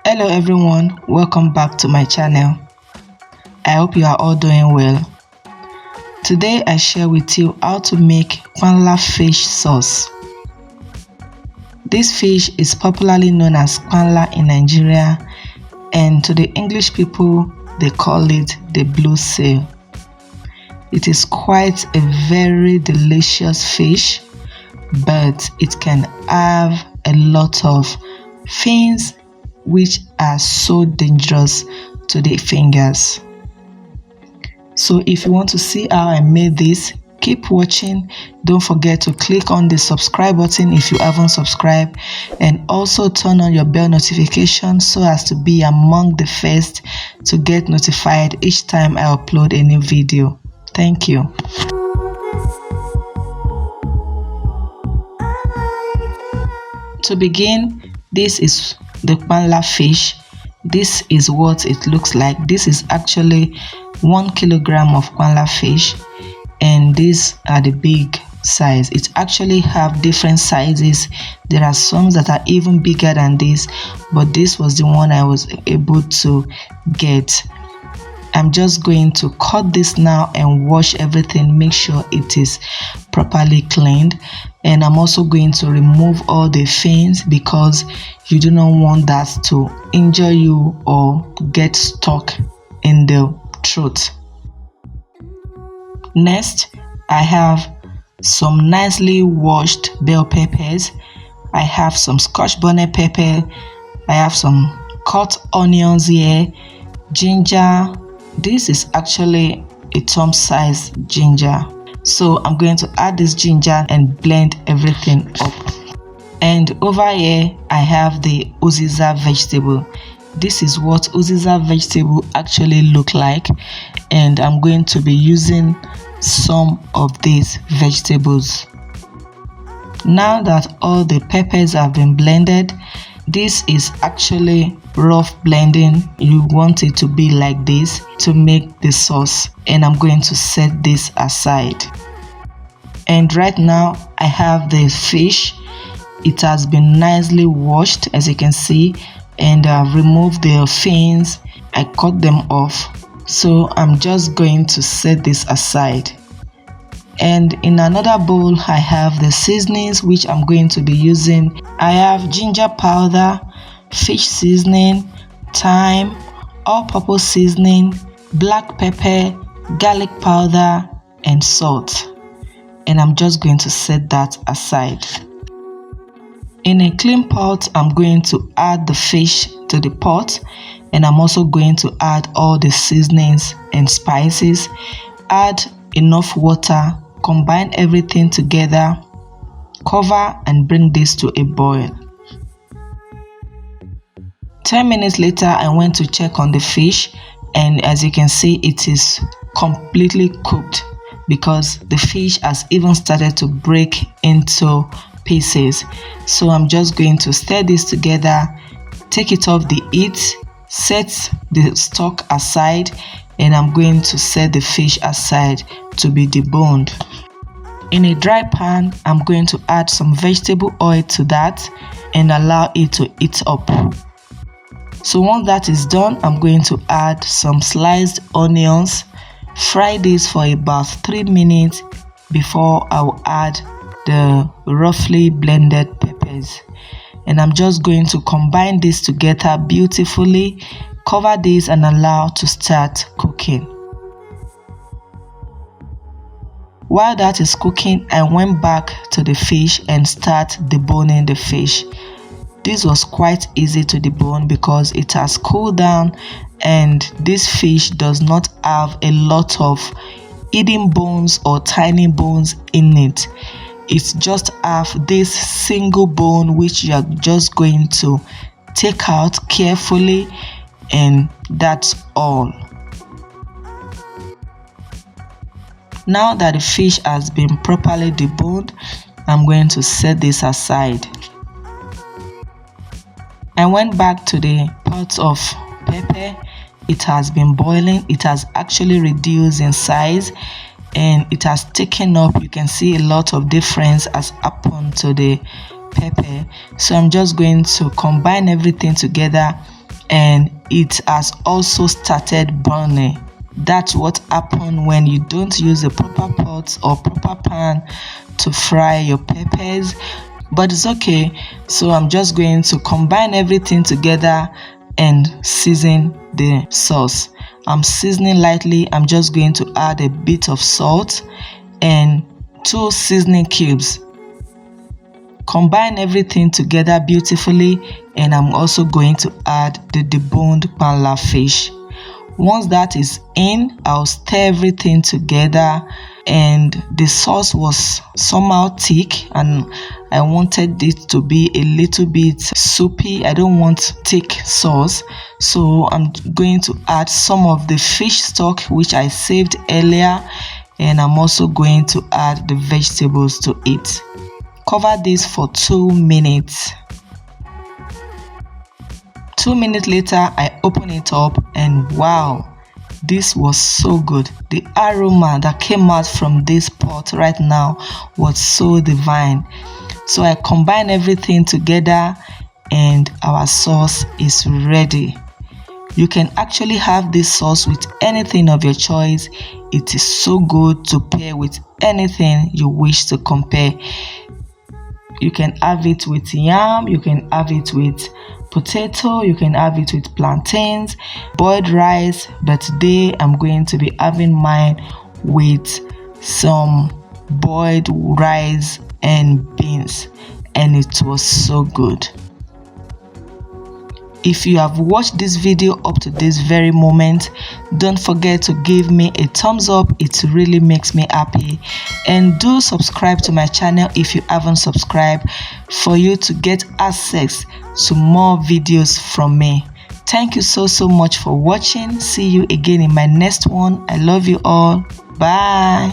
Hello everyone, welcome back to my channel. I hope you are all doing well. Today I share with you how to make Panla fish sauce. This fish is popularly known as Panla in Nigeria, and to the English people they call it the blue seal. It is quite a very delicious fish, but it can have a lot of things which are so dangerous to the fingers. So if you want to see how I made this, keep watching. Don't forget to click on the subscribe button if you haven't subscribed, and also turn on your bell notification so as to be among the first to get notified each time I upload a new video. Thank you. To begin, this is the Panla fish. This is what it looks like. This is actually 1 kilogram of Panla fish, and these are the big size. It actually have different sizes. There are some that are even bigger than this, but this was the one I was able to get. I'm just going to cut this now and wash everything, make sure it is properly cleaned. And I'm also going to remove all the fins because you do not want that to injure you or get stuck in the throat. Next, I have some nicely washed bell peppers. I have some scotch bonnet pepper. I have some cut onions here, ginger. This is actually a thumb size ginger. So I'm going to add this ginger and blend everything up. And over here I have the uziza vegetable. This is what uziza vegetable actually look like, and I'm going to be using some of these vegetables. Now that all the peppers have been blended, this is actually rough blending. You want it to be like this to make the sauce, and I'm going to set this aside. And right now I have the fish. It has been nicely washed, as you can see, and I've removed the fins. I cut them off, so I'm just going to set this aside. And in another bowl I have the seasonings which I'm going to be using. I have ginger powder, fish seasoning, thyme, all-purpose seasoning, black pepper, garlic powder, and salt. And I'm just going to set that aside. In a clean pot, I'm going to add the fish to the pot, and I'm also going to add all the seasonings and spices. Add enough water, combine everything together, cover, and bring this to a boil. 10 minutes later I went to check on the fish, and as you can see it is completely cooked because the fish has even started to break into pieces. So I'm just going to stir this together, take it off the heat, set the stock aside, and I'm going to set the fish aside to be deboned. In a dry pan, I'm going to add some vegetable oil to that and allow it to heat up. So once that is done, I'm going to add some sliced onions. Fry this for about 3 minutes before I will add the roughly blended peppers. And I'm just going to combine this together beautifully, cover this and allow to start cooking. While that is cooking, I went back to the fish and start deboning the fish. This was quite easy to debone because it has cooled down, and this fish does not have a lot of hidden bones or tiny bones in it. It's just have this single bone which you are just going to take out carefully, and that's all. Now that the fish has been properly deboned, I'm going to set this aside. I went back to the pot of pepper. It has been boiling. It has actually reduced in size, and it has taken up. You can see a lot of difference has happened to the pepper. So I'm just going to combine everything together, and it has also started burning. That's what happens when you don't use a proper pot or proper pan to fry your peppers, but it's okay. So I'm just going to combine everything together and season the sauce. I'm seasoning lightly. I'm just going to add a bit of salt and 2 seasoning cubes. Combine everything together beautifully, and I'm also going to add the deboned Panla fish. Once that is in, I'll stir everything together, and the sauce was somehow thick and I wanted it to be a little bit soupy. I don't want thick sauce, so I'm going to add some of the fish stock which I saved earlier, and I'm also going to add the vegetables to it. Cover this for 2 minutes. 2 minutes later, I open it up, and wow, this was so good. The aroma that came out from this pot right now was so divine. So I combine everything together, and our sauce is ready. You can actually have this sauce with anything of your choice. It is so good to pair with anything you wish to compare. You can have it with yam, you can have it with potato, you can have it with plantains, boiled rice, but today I'm going to be having mine with some boiled rice and beans, and it was so good. If you have watched this video up to this very moment, don't forget to give me a thumbs up. It really makes me happy. And do subscribe to my channel if you haven't subscribed, for you to get access to more videos from me. Thank you so much for watching. See you again in my next one. I love you all. Bye.